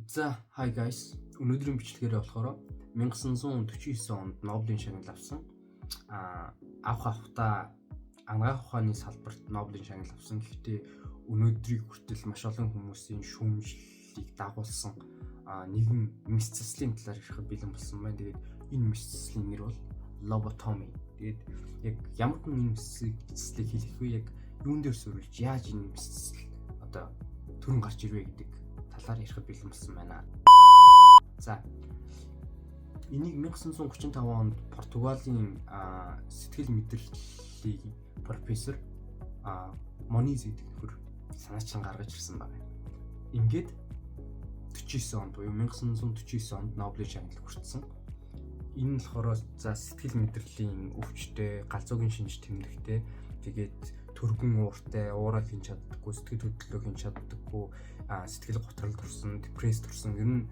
За, hi guys. Өнөөдрийн бичлэгээр болохоор 1949 онд Нобелийн шагнал авсан. Авахта анагаах ухааны салбарт Нобелийн шагнал авсан. Гэхдээ өнөөдрийг хүртэл маш олон хүмүүсийн шүүмжлэлийг дагуулсан нэгэн мэс заслын талаар ярих бэлэн болсон байна. Тэгээд энэ мэс заслын нэр бол lobotomy. Тэгээд яг ямар хүн энэ мэс заслыг хийх вэ? Яг юун дээр суурилж яаж энэ мэс засал одоо төрөн гарч ирвэ гэдэг талаар ярих бэлэн болсон байна. За. Энийг 1935 онд Португалийн сэтгэл мэдрэлийн профессор Moniz гэдэг нөхөр санаачлан гаргаж ирсэн байна. Ингээд 49 онд буюу 1949 онд Нобелийн шагнал хүртсэн. Энэ нь болохоор за сэтгэл мэдрэлийн өвчтэй, галзуугийн шинж тэмдэгтэй, тэгээд төргөн ууртай, уураа хийж чаддаггүй, сэтгэл хөдлөлөө хийж чаддаггүй, сэтгэл готролд орсон, депресд орсон, ер нь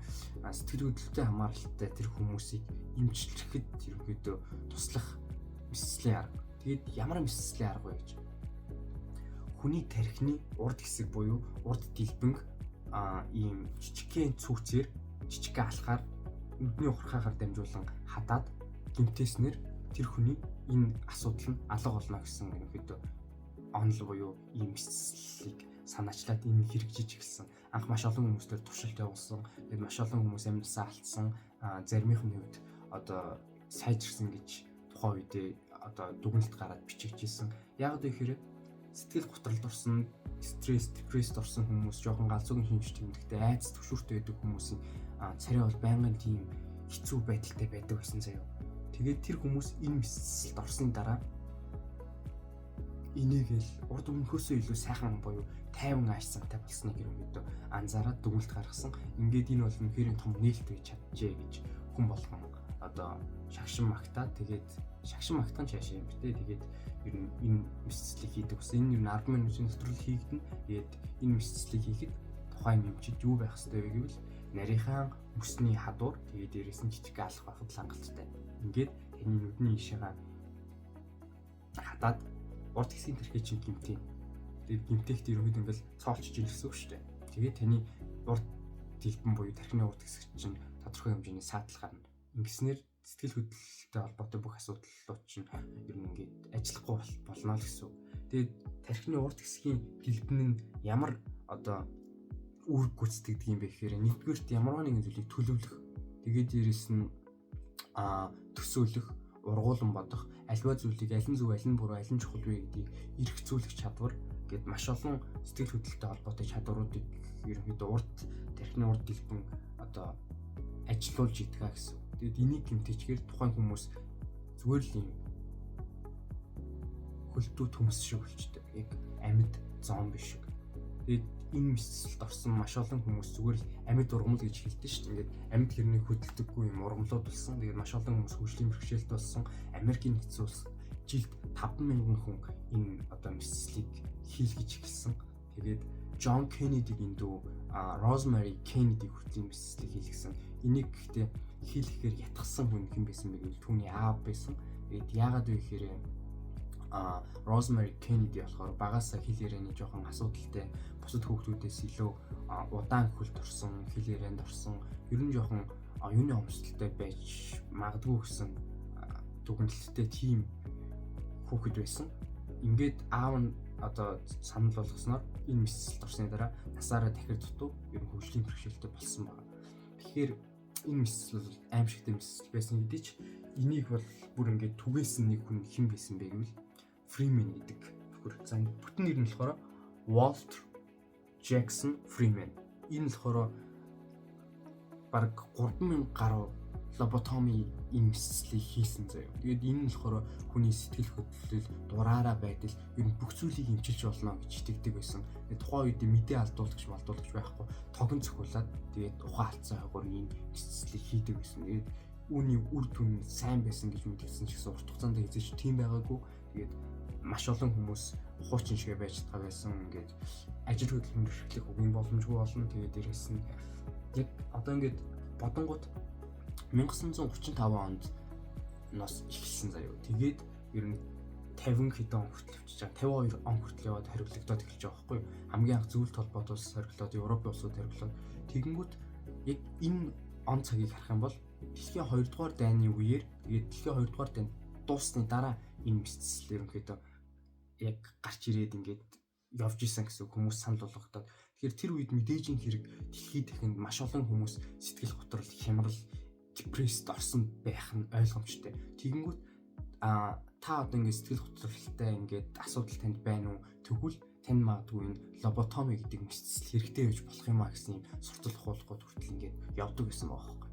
сэтгэл хөдлөлтөй хамааралтай тэр хүмүүсийг эмчлэхэд ерөнхийдөө туслах мэслийн арга. Тэгээд ямар мэслийн арга вэ гэж? Хүний тархины урд хэсэг буюу урд дэлбэнг ийм жижигхэн цүүцээр, жижигхэн алхаар нүдний ухрахаар дамжуулан хадаад гэмтээснээр тэр хүний энэ асуудал нь алга болно гэсэн ерөнхийдөө онол буюу ийм мэслийг санаачлаад энэ хэрэгжиж эхэлсэн. Анх маш олон хүмүүстээр туршилт явуулсан. Тэгээд маш олон хүмүүс амьдсаа алдсан. Заримын хувьд одоо сайжирсан гэж тухайн үедээ одоо дүгнэлт гараад бичигдсэн. Яг гэхээр сэтгэл готролд орсон, стресс, депресд орсон хүмүүс, жоохон галзуугийн шинж тэмдэгтэй, айдас төвшөртэй байдаг хүмүүсийн царай бол байнгын тийм хэцүү байдалтай байдаг гэсэн заяа. Тэгээд тэр хүмүүс энэ мэслэлд орсны дараа энийгэл урд өмнөхөөсөө илүү сайхан буюу тайван аашсантай болсныг ерөнхийдөө анзаараад дүгнэлт гаргасан. Ингээд энэ бол үнэхээр том нээлт гэж чадчихэ гэж хүн болгон одоо шагшин магтаад тэгээд шагшин магтан чаашаа юм битээ. Тэгээд ер нь энэ мэслэлийг хийдэг бас энэ ер нь 10 минутын дотор хийгдэн. Тэгээд энэ мэслэлийг хийхэд тухайн эмчид юу байх ёстой вэ гэвэл нарийнхан мөсний хадуур тэгээд дээрээс нь жижиг алах байхад л хангалттай. Ингээд таны нүдний ишээгээ хадаад урд хэсгийн тэрхээ чинь гимтээ. Тэгээд гимтэхт ерөнхийдөө ингээл цоолчж ийн гэсэн үг шүү дээ. Тэгээд таны урд дэлбэн буюу тархины урд хэсэг чинь тодорхой хэмжээний саадлах гарна. Ингэснээр сэтгэл хөдлөлттэй холбоотой бүх асуудлууд чинь ер нь ингээд ажиллахгүй болно л гэсэн үг. Тэгээд тархины урд хэсгийн дэлбэн нь ямар одоо үр гүйцэтгэдэг юм бэ гэхээр нэгдүгээрт ямарваа нэгэн зүйлийг төлөвлөх. Тэгээд дээрэс нь төсөөлөх, ургуулan бодох, альва зүйлийг аль нь зөв, аль нь буруу, аль нь чухал вэ гэдгийг эргцүүлэх чадвар гэд маш олон сэтгэл хөдлөлтөй холбоотой чадваруудыг ерөнхийдөө урд тархины урд дэлбэн одоо ажилуулж идэх гэсэн. Тэгээд энийг гэмтээчгээр тухайн хүмүүс зүгээр л юм хөлтөө төмс шиг болчтой. Яг амьд зомби шиг. Тэгээд энэ мэслэлд орсон маш олон хүмүүс зүгээр л амьд ургамал гэж хэлдэг шүү дээ. Ингээд амьд хэрнийг хөдөлдөггүй юм ургамлууд болсон. Тэгээд маш олон хүмүүс хөгжлийн бэрхшээлт болсон. Америкийн нэгдсэн улс жилд 5,000 хүн энэ одоо мэслэлийг хийх гэж эхэлсэн. Тэгээд John Kennedy-гийн дүү Rosemary Kennedy хүртэл мэслэлийг хийлгэсэн. Энийг гэхдээ хийлгэхээр ятгсан хүн хэн байсан бэ гэвэл түүний аав байсан. Тэгээд яагаад вэ гэхээр Rosemary Kennedy болохоор багасаа хэл ярианы жоохон асуудалтай, бусад хүүхдүүдээс илүү удаан хөлт орсон, хэл ярианд орсон, ер нь жоохон оюуны өмсөлттэй байж магадгүй гэсэн дүгнэлттэй тийм хүүхэд байсан. Ингээд аав нь одоо санал болгосноор энэ мэслэлд орсны дараа насаараа дахир дутуу ер нь хөгжлийн бэрхшээлтэй болсон байна. Тэгэхээр энэ мэслэл бол аимшигтай мэслэл байсан гэдэг чинь энийг бол бүр ингээд түгээсэн нэг хүн хэн байсан бэ гэвэл Freeman гэдэг нөхөр. За бүтэн нэр нь болохоор Walter Jackson Freeman. Энэ болохоор бараг 3,000 гаруй lobotomy энэ мэслэлийг хийсэн заяа. Тэгээд энэ нь болохоор хүний сэтгэл хөдлөл, дураараа байдал, ер нь бүх зүйлийг эмчилж болно гэж итгэдэг байсан. Тэгээд тухайн үед мэдээ алдуулагч байхгүй, тогон цохиулаад тэгээд ухаан алдсан хойгоор ийм мэслэлийг хийдэг байсан. Тэгээд үүний үр дүн сайн байсан гэж мэдгэсэн ч гэсэн урт хугацаанд эзэж тийм байгаагүй. Тэгээд маш олон хүмүүс хуучин шигэ байж байгаа байсан. Ингээд ажил хөдөлмөр эрхлэх үгийн боломжгүй болно. Тэгээд дээрэс нь яг одоо ингээд бодонгууд 1935 онд нас эхэлсэн заяа. Тэгээд ер нь 50 хэдэн он хүртэл явчихж байгаа. 52 он хүртэл яваад хариуцлагатад эхэлж байгаа байхгүй юу? Хамгийн анх зөвлөлт холбоот улс хариуцлаад, Европын улсууд хариуцлаад тэгэнгүүт яг энэ он цагийг харах юм бол дэлхийн 2 дугаар дайны үеэр тэгээд дэлхийн 2 дугаар дайнд дуусны дараа энэ мэдсэл ерөнхийдөө яг гарч ирээд ингээд явж исэн гэсэн хүмүүс санал болгоход тэгэхээр тэр үед мэдээж хэрэг дэлхийд дахинд маш олон хүмүүс сэтгэл готрол, хямрал, депресд орсон байх нь ойлгомжтой. Тэгэнгүүт та одоо ингээд сэтгэл готролтой ингээд асуудал танд байна уу? Тэгвэл тань магадгүй энэ лоботоми гэдэг мэдсэл хэрэгтэй байж болох юм а гэсэн юм суртал ухуулгууд хүртэл ингээд явдаг гэсэн байгаа байхгүй.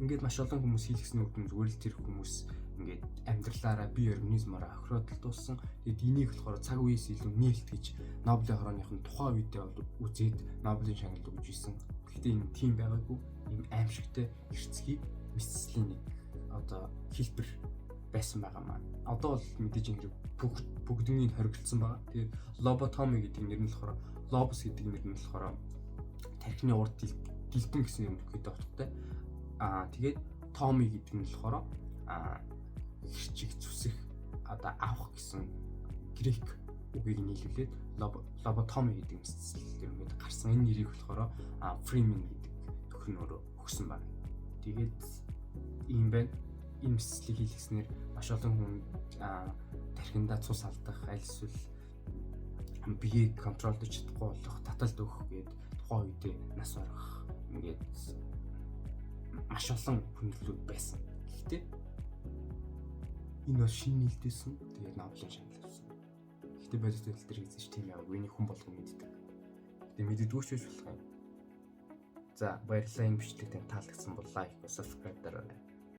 Ингээд маш олон хүмүүс хийлгэсний үдэн зүгээр л тэр хүмүүс ингээд амьдралаараа бие организмаараа охироод дууссан. Тэгэд энийг болохоор цаг үеэс илүү нээлт гэж Нобелийн хорооныхон тухайн үедээ бол үзээд Нобелийн шагналыг өгж исэн. Гэхдээ энэ тийм байгаагүй. Ийм аимшигтай эрсцгий мэдсэлийн нэг одоо хэлбэр байсан байгаа маань. Одоо бол мэдээж хэрэг бүгднийг хоригдсан байгаа. Тэгээд лоботоми гэдэг нэр нь болохоор лобус гэдэг нэр нь болохоор тархины урд дэлбэн гэсэн юм өгөхөд утгатай. Тэгээд томи гэдэг нь болохоор хэрчиг зүсэх одоо авах гэсэн грек үгийг нийлүүлээд лоботоми гэдэг мэдсэл ерөнхийдөө гарсан. Энэ нэрийг болохоор Фримен гэдэг төхнөрөө өгсөн байна. Тэгээд ийм байна. Энэ мэдслийг хийлгэснээр маш олон хүн тархиндаа цус алдах, аль эсвэл биеийг контролдож чадахгүй болох, таталт өгөх гээд тухайн үедээ нас барах ингээд маш олон хүндрэлүүд байсан. Гэхдээ энэ бол шинэ нээлттэйсэн. Тэгээд Нобелийн шагнал авсан. Гэхдээ бодит байдал дээр хийж тийм яа үений хүн болгон мэддэг. Тэгээд мэддэггүй ч биш болох юм. За баярлалаа, энэ бичлэг тань таалагдсан бол лайк, subscribe дараарай.